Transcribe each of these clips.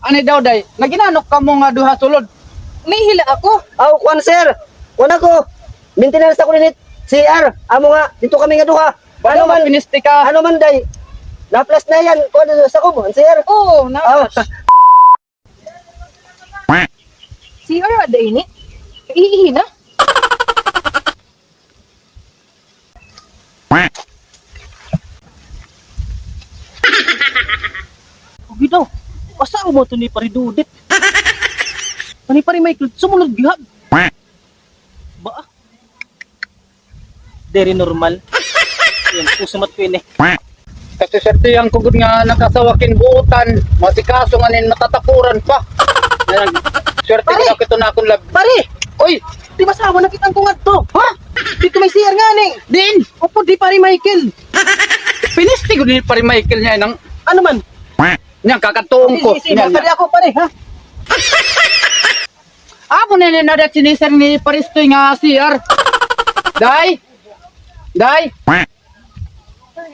Ani daw day, naginanok ka mo nga duha sulod. May hila ako. Aw, kwan sir. Una ko. Maintenance ako nit CR. Amo nga dito kami nga duha. Ano man pinisti ka? Ano man day? Na-plus na yan. Kwan sa kubo, sir. Oo, Aw, CR ada ini. Iihi na. Huwag daw. Asa mo ito ni Paridudit? Ani pari Michael, sumunod gihab. Ba? Very normal. Yan, pusumat ko yun eh. Kasi swerte ang kugod nga nakasawakin buutan, masikaso nga nin matatakuran pa. Yan, swerte Pare! ka kito na akong lab. Pare, Oy, di ba sama na kitang tungad to? ha? Dito may CR nga ning. Din! Opo, di pare Michael. Pinisti ko din pari Michael niya nang Ano man? niyang kakatuong ko. Isi, Yan, pare ako pare, ha? Amo na ninadat sinisar ni Paristoy nga CR. Day! Day!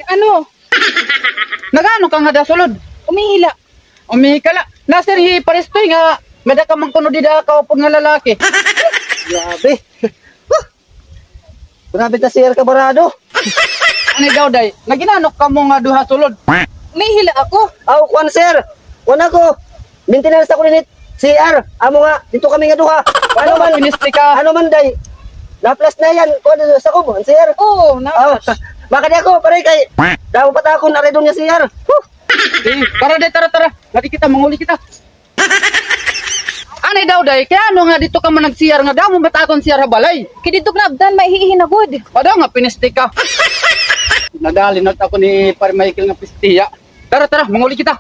Ano? Nagano ka nga da sulod? Umihila. Umihikala. Nasir hi Paristoy nga meda ka mangkuno di da ka upod nga lalaki. grabe. Grabe ta sir kabarado. Ani daw day, naginanok ka mo nga duha sulod. May hila ako. Aw, kwan sir. Una ko. Maintenance ako nit CR. Amo nga dito kami nga duha. Ano man pinisti ka? Ano man day? Na-plus na yan. Kwan sa kubo, sir. Oo, Aw, baka di ako pare kay daw pata ako na redon nga CR. Tara day, tara. Lagi kita manguli kita. Ani daw day, kaya ano nga dito ka man nag-CR nga daw mo batakon CR balay. Kidito na abdan, may hihinagod. Pada nga pinisti ka. Nadali na ako ni Pare Michael nga pistiya. Tara, manguli kita.